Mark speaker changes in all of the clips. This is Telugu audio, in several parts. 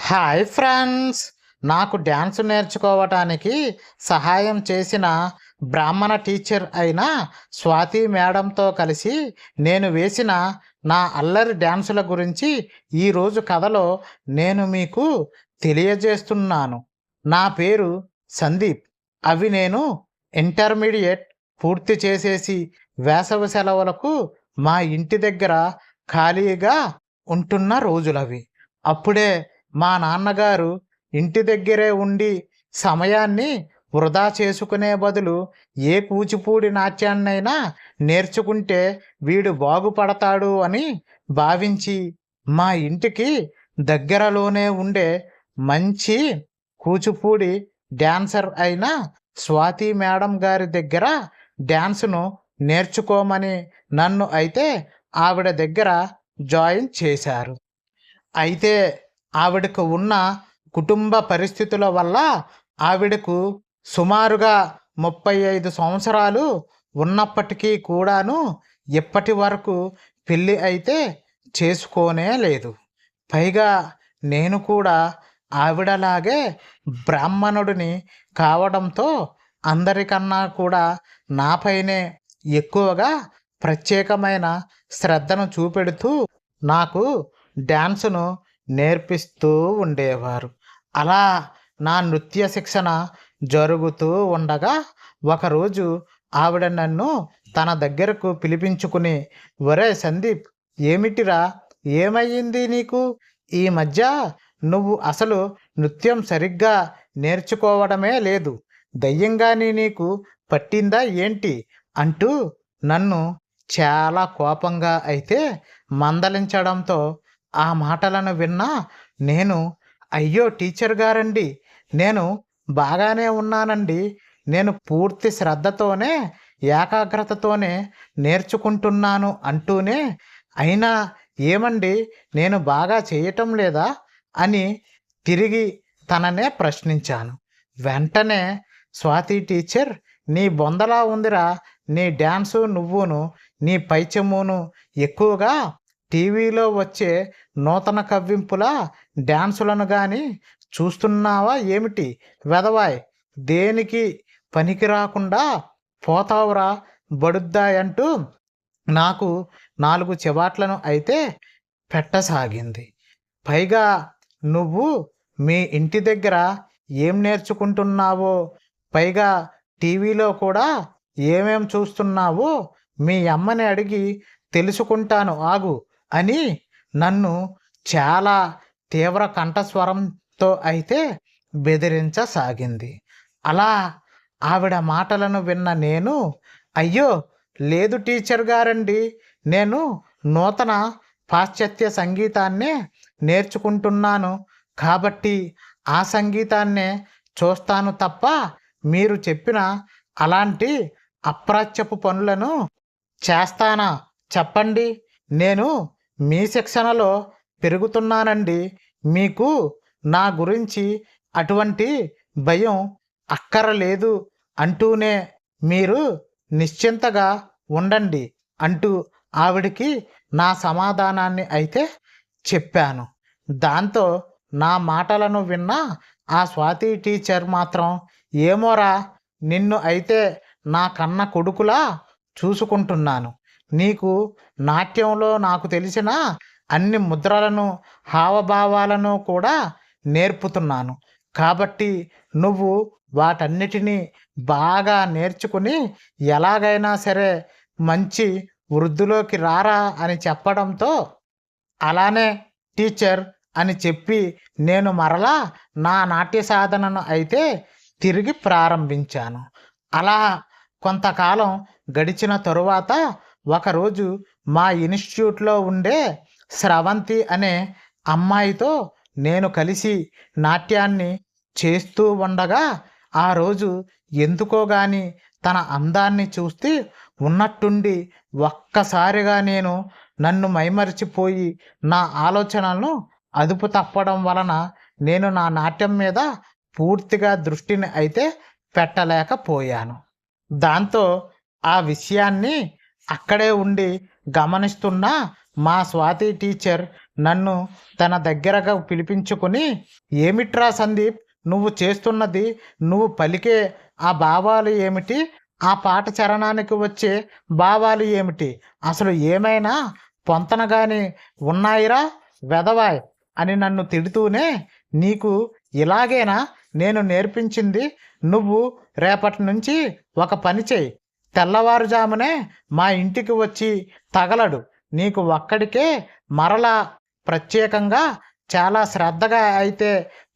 Speaker 1: హాయ్ ఫ్రెండ్స్, నాకు డ్యాన్స్ నేర్చుకోవటానికి సహాయం చేసిన బ్రాహ్మణ టీచర్ అయిన స్వాతి మేడంతో కలిసి నేను వేసిన నా అల్లరి డ్యాన్సుల గురించి ఈరోజు కథలో నేను మీకు తెలియజేస్తున్నాను. నా పేరు సందీప్. అవి నేను ఇంటర్మీడియట్ పూర్తి చేసేసి వేసవి సెలవులకు మా ఇంటి దగ్గర ఖాళీగా ఉంటున్న రోజులవి. అప్పుడే మా నాన్నగారు ఇంటి దగ్గరే ఉండి సమయాన్ని వృధా చేసుకునే బదులు ఏ కూచిపూడి నాట్యాన్నైనా నేర్చుకుంటే వీడు బాగుపడతాడు అని భావించి మా ఇంటికి దగ్గరలోనే ఉండే మంచి కూచిపూడి డ్యాన్సర్ అయిన స్వాతి మేడం గారి దగ్గర డ్యాన్సును నేర్చుకోమని నన్ను అయితే ఆవిడ దగ్గర జాయిన్ చేశారు. అయితే ఆవిడకు ఉన్న కుటుంబ పరిస్థితుల వల్ల ఆవిడకు సుమారుగా 35 సంవత్సరాలు ఉన్నప్పటికీ కూడాను ఇప్పటి వరకు పెళ్ళి అయితే చేసుకోనే లేదు. పైగా నేను కూడా ఆవిడలాగే బ్రాహ్మణుడిని కావడంతో అందరికన్నా కూడా నాపైనే ఎక్కువగా ప్రత్యేకమైన శ్రద్ధను చూపెడుతూ నాకు డ్యాన్సును నేర్పిస్తూ ఉండేవారు. అలా నా నృత్య శిక్షణ జరుగుతూ ఉండగా ఒకరోజు ఆవిడ నన్ను తన దగ్గరకు పిలిపించుకుని, ఒరే సందీప్, ఏమిటిరా, ఏమయ్యింది నీకు? ఈ మధ్య నువ్వు అసలు నృత్యం సరిగ్గా నేర్చుకోవడమే లేదు. దయ్యంగాని నీకు పట్టిందా ఏంటి అంటూ నన్ను చాలా కోపంగా అయితే మందలించడంతో ఆ మాటలను విన్నా నేను, అయ్యో టీచర్ గారండి, నేను బాగానే ఉన్నానండి, నేను పూర్తి శ్రద్ధతోనే ఏకాగ్రతతోనే నేర్చుకుంటున్నాను అంటూనే, అయినా ఏమండి, నేను బాగా చేయటం లేదా అని తిరిగి తననే ప్రశ్నించాను. వెంటనే స్వాతి టీచర్, నీ బొందలా ఉందిరా నీ డ్యాన్సు, నువ్వును నీ పైచెమ్మును ఎక్కువగా టీవీలో వచ్చే నూతన కవ్వింపుల డ్యాన్సులను కానీ చూస్తున్నావా ఏమిటి వెధవాయ్, దేనికి పనికి రాకుండా పోతావురా బడుద్దాయంటూ నాకు 4 చివాట్లను అయితే పెట్టసాగింది. పైగా నువ్వు మీ ఇంటి దగ్గర ఏం నేర్చుకుంటున్నావో, పైగా టీవీలో కూడా ఏమేం చూస్తున్నావో మీ అమ్మని అడిగి తెలుసుకుంటాను ఆగు అని నన్ను చాలా తీవ్ర కంఠస్వరంతో అయితే బెదిరించసాగింది. అలా ఆవిడ మాటలను విన్న నేను, అయ్యో లేదు టీచర్ గారండి, నేను నూతన పాశ్చాత్య సంగీతాన్నే నేర్చుకుంటున్నాను కాబట్టి ఆ సంగీతాన్నే చూస్తాను తప్ప మీరు చెప్పిన అలాంటి అప్రాచ్యపు పనులను చేస్తానా చెప్పండి? నేను మీ శిక్షణలో పెరుగుతున్నానండి. మీకు నా గురించి అటువంటి భయం అక్కరలేదు అంటూనే మీరు నిశ్చింతగా ఉండండి అంటూ ఆవిడికి నా సమాధానాన్ని అయితే చెప్పాను. దాంతో నా మాటలను విన్న ఆ స్వాతి టీచర్ మాత్రం, ఏమోరా, నిన్ను అయితే నా కన్న కొడుకులా చూసుకుంటున్నాను. నీకు నాట్యంలో నాకు తెలిసిన అన్ని ముద్రలను, హావభావాలను కూడా నేర్పుతున్నాను. కాబట్టి నువ్వు వాటన్నిటినీ బాగా నేర్చుకుని ఎలాగైనా సరే మంచి వృద్ధిలోకి రారా అని చెప్పడంతో, అలానే టీచర్ అని చెప్పి నేను మరలా నా నాట్య సాధనను అయితే తిరిగి ప్రారంభించాను. అలా కొంతకాలం గడిచిన తరువాత ఒకరోజు మా ఇన్స్టిట్యూట్లో ఉండే స్రవంతి అనే అమ్మాయితో నేను కలిసి నాట్యాన్ని చేస్తూ ఉండగా ఆ రోజు ఎందుకో గాని తన అందాన్ని చూస్తే ఉన్నట్టుండి ఒక్కసారిగా నేను నన్ను మైమరిచిపోయి నా ఆలోచనలను అదుపు తప్పడం వలన నేను నా నాట్యం మీద పూర్తిగా దృష్టిని అయితే పెట్టలేకపోయాను. దాంతో ఆ విషయాన్ని అక్కడే ఉండి గమనిస్తున్న మా స్వాతి టీచర్ నన్ను తన దగ్గరగా పిలిపించుకుని, ఏమిట్రా సందీప్, నువ్వు చేస్తున్నది, నువ్వు పలికే ఆ భావాలు ఏమిటి, ఆ పాట చరణానికి వచ్చే భావాలు ఏమిటి, అసలు ఏమైనా పొంతనగాని ఉన్నాయిరా వెధవాయ్ అని నన్ను తిడుతూనే, నీకు ఇలాగేనా నేను నేర్పించింది, నువ్వు రేపటి నుంచి ఒక పని చేయి, తెల్లవారుజామునే మా ఇంటికి వచ్చి తగలడు, నీకు ఒక్కడికే మరలా ప్రత్యేకంగా చాలా శ్రద్ధగా అయితే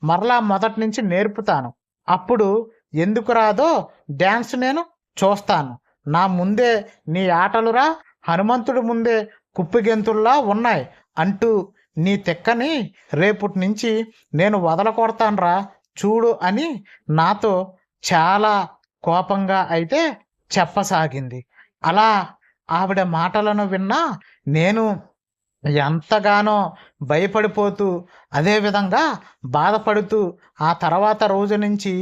Speaker 1: మరలా మొదటి నుంచి నేర్పుతాను, అప్పుడు ఎందుకు రాదో డ్యాన్స్ నేను చూస్తాను, నా ముందే నీ ఆటలురా హనుమంతుడి ముందే కుప్పిగెంతుల్లా ఉన్నాయి అంటూ నీ తెక్కని రేపటి నుంచి నేను వదలకొడతాన్రా చూడు అని నాతో చాలా కోపంగా అయితే చెప్పసాగింది. అలా ఆవిడ మాటలను విన్నా నేను ఎంతగానో భయపడిపోతూ, అదేవిధంగా బాధపడుతూ ఆ తర్వాత రోజు నుంచి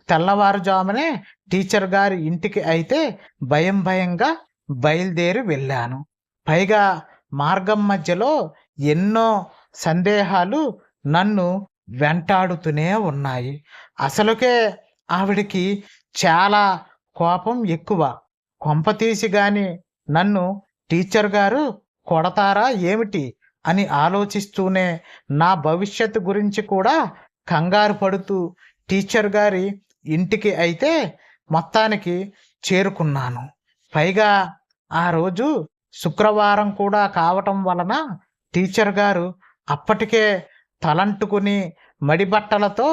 Speaker 1: తెల్లవారుజామునే టీచర్ గారి ఇంటికి అయితే భయంగా బయలుదేరి వెళ్ళాను. పైగా మార్గం మధ్యలో ఎన్నో సందేహాలు నన్ను వెంటాడుతూనే ఉన్నాయి. అసలుకే ఆవిడికి చాలా కోపం ఎక్కువ. కొంపతీసి గాని నన్ను టీచర్ గారు కొడతారా ఏమిటి అని ఆలోచిస్తూనే నా భవిష్యత్తు గురించి కూడా కంగారు పడుతూ టీచర్ గారి ఇంటికి అయితే మొత్తానికి చేరుకున్నాను. పైగా ఆ రోజు శుక్రవారం కూడా కావటం వలన టీచర్ గారు అప్పటికే తలంటుకుని మడిబట్టలతో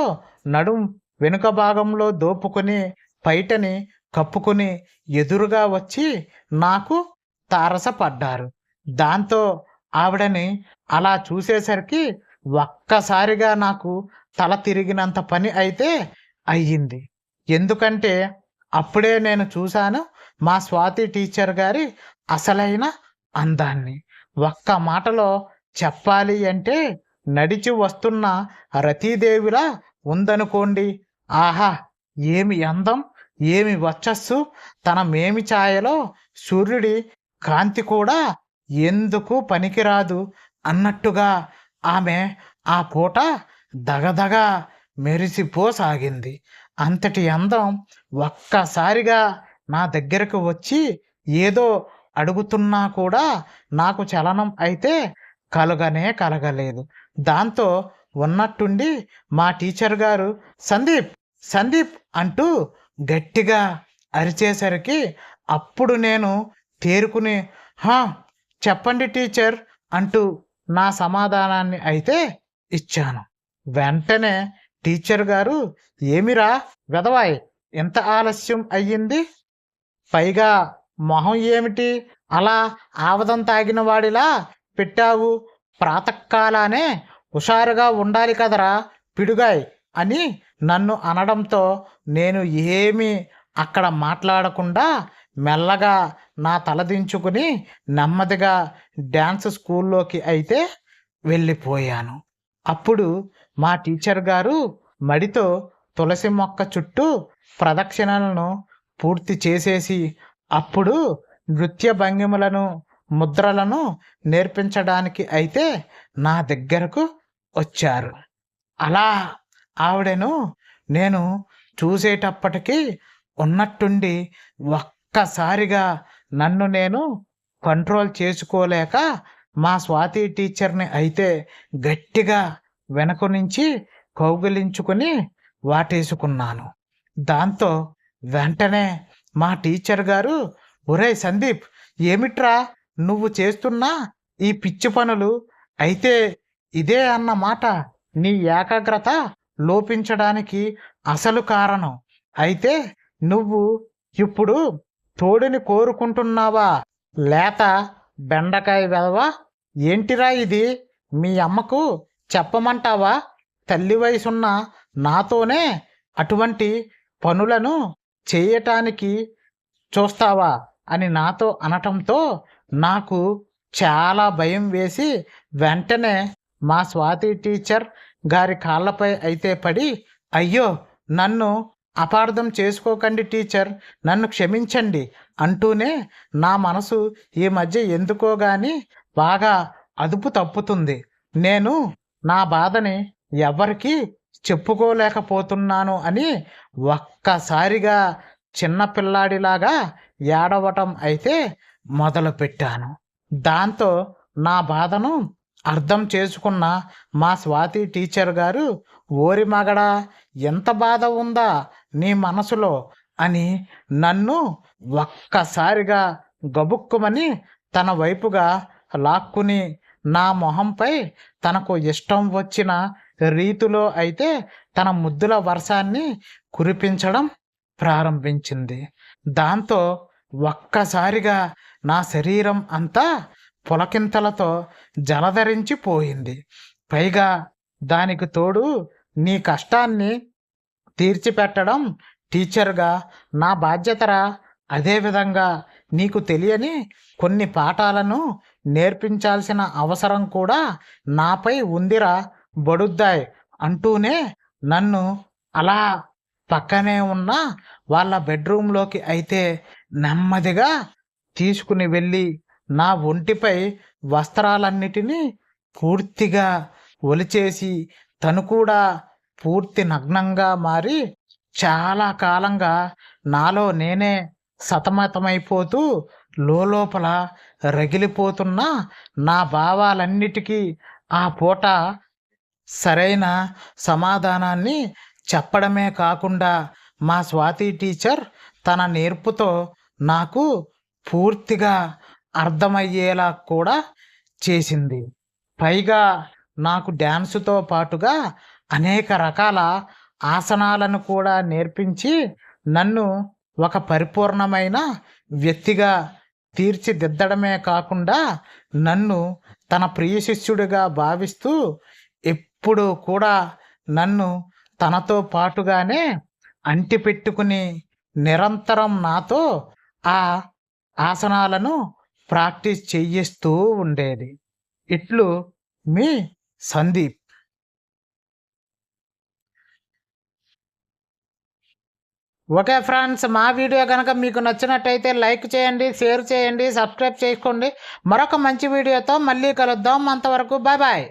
Speaker 1: నడుం వెనుక భాగంలో దోపుకొని పైటని కప్పుకొని ఎదురుగా వచ్చి నాకు తారసపడ్డారు. దాంతో ఆవిడని అలా చూసేసరికి ఒక్కసారిగా నాకు తల తిరిగినంత పని అయితే అయ్యింది. ఎందుకంటే అప్పుడే నేను చూశాను మా స్వాతి టీచర్ గారి అసలైన అందాన్ని. ఒక్క మాటలో చెప్పాలి అంటే నడిచి వస్తున్న రతీదేవిలా ఉందనుకోండి. ఆహా, ఏమి అందం, ఏమి వర్చస్సు, తన మేమి ఛాయలో సూర్యుడి కాంతి కూడా ఎందుకు పనికిరాదు అన్నట్టుగా ఆమె ఆ పూట దగదగ మెరిసిపోసాగింది. అంతటి అందం ఒక్కసారిగా నా దగ్గరకు వచ్చి ఏదో అడుగుతున్నా కూడా నాకు చలనం అయితే కలగలేదు. దాంతో ఉన్నట్టుండి మా టీచర్ గారు సందీప్ సందీప్ అంటూ గట్టిగా అరిచేసరికి అప్పుడు నేను తేరుకుని హా చెప్పండి టీచర్ అంటూ నా సమాధానాన్ని అయితే ఇచ్చాను. వెంటనే టీచర్ గారు, ఏమిరా వెధవాయ్, ఎంత ఆలస్యం అయ్యింది, పైగా మొహం ఏమిటి అలా ఆవదం తాగిన వాడిలా పెట్టావు, ప్రాతకాలానే హుషారుగా ఉండాలి కదరా పిడుగాయ్ అని నన్ను అనడంతో నేను ఏమీ అక్కడ మాట్లాడకుండా మెల్లగా నా తలదించుకుని నెమ్మదిగా డ్యాన్స్ స్కూల్లోకి అయితే వెళ్ళిపోయాను. అప్పుడు మా టీచర్ గారు మడితో తులసి మొక్క చుట్టూ ప్రదక్షిణలను పూర్తి చేసేసి అప్పుడు నృత్య భంగిమలను ముద్రలను నేర్పించడానికి అయితే నా దగ్గరకు వచ్చారు. అలా ఆవిడను నేను చూసేటప్పటికీ ఉన్నట్టుండి ఒక్కసారిగా నన్ను నేను కంట్రోల్ చేసుకోలేక మా స్వాతి టీచర్ని అయితే గట్టిగా వెనక నుంచి కౌగిలించుకుని వాటేసుకున్నాను. దాంతో వెంటనే మా టీచర్ గారు, ఒరేయ్ సందీప్, ఏమిట్రా నువ్వు చేస్తున్నా ఈ పిచ్చి పనులు, అయితే ఇదే అన్నమాట నీ ఏకాగ్రత లోపించడానికి అసలు కారణం, అయితే నువ్వు ఇప్పుడు తోడుని కోరుకుంటున్నావా, లేత బెండకాయ వెధవా, ఏంటిరా ఇది, మీ అమ్మకు చెప్పమంటావా, తల్లి వయసున్న నాతోనే అటువంటి పనులను చేయటానికి చూస్తావా అని నాతో అనటంతో నాకు చాలా భయం వేసి వెంటనే మా స్వాతి టీచర్ గారి కాళ్ళపై అయితే పడి, అయ్యో నన్ను అపార్థం చేసుకోకండి టీచర్, నన్ను క్షమించండి అంటూనే నా మనసు ఈ మధ్య ఎందుకో గాని బాగా అదుపు తప్పుతుంది. నేను నా బాధని ఎవరికీ చెప్పుకోలేకపోతున్నాను అని ఒక్కసారిగా చిన్న పిల్లాడిలాగా ఏడవటం అయితే మొదలుపెట్టాను. దాంతో నా బాధను అర్థం చేసుకున్న మా స్వాతి టీచర్ గారు, ఓరి మగడా, ఎంత బాధ ఉందా నీ మనసులో అని నన్ను ఒక్కసారిగా గబుక్కుమని తన వైపుగా లాక్కుని నా మొహంపై తనకు ఇష్టం వచ్చిన రీతిలో అయితే తన ముద్దుల వర్షాన్ని కురిపించడం ప్రారంభించింది. దాంతో ఒక్కసారిగా నా శరీరం అంతా పులకింతలతో జలధరించిపోయింది. పైగా దానికి తోడు నీ కష్టాన్ని తీర్చిపెట్టడం టీచర్గా నా బాధ్యతరా. అదేవిధంగా నీకు తెలియని కొన్ని పాఠాలను నేర్పించాల్సిన అవసరం కూడా నాపై ఉందిరా బడుద్దాయ్ అంటూనే నన్ను అలా పక్కనే ఉన్న వాళ్ళ బెడ్రూమ్లోకి అయితే నెమ్మదిగా తీసుకుని వెళ్ళి నా ఒంటిపై వస్త్రాలన్నిటినీ పూర్తిగా ఒలిచేసి తను కూడా పూర్తి నగ్నంగా మారి చాలా కాలంగా నాలో నేనే సతమతమైపోతూ లోపల రగిలిపోతున్న నా భావాలన్నిటికీ ఆ పూట సరైన సమాధానాన్ని చెప్పడమే కాకుండా మా స్వాతి టీచర్ తన నేర్పుతో నాకు పూర్తిగా అర్థమయ్యేలా కూడా చేసింది. పైగా నాకు డ్యాన్సుతో పాటుగా అనేక రకాల ఆసనాలను కూడా నేర్పించి నన్ను ఒక పరిపూర్ణమైన వ్యక్తిగా తీర్చిదిద్దడమే కాకుండా నన్ను తన ప్రియ శిష్యుడిగా భావిస్తూ ఎప్పుడూ కూడా నన్ను తనతో పాటుగానే అంటిపెట్టుకుని నిరంతరం నాతో ఆ ఆసనాలను ప్రాక్టీస్ చేయిస్తూ ఉండేది. ఇట్లు మీ సందీప్. ఓకే ఫ్రెండ్స్, మా వీడియో కనుక మీకు నచ్చినట్టయితే లైక్ చేయండి, షేర్ చేయండి, సబ్స్క్రైబ్ చేసుకోండి. మరొక మంచి వీడియోతో మళ్ళీ కలుద్దాం. అంతవరకు బాయ్ బాయ్.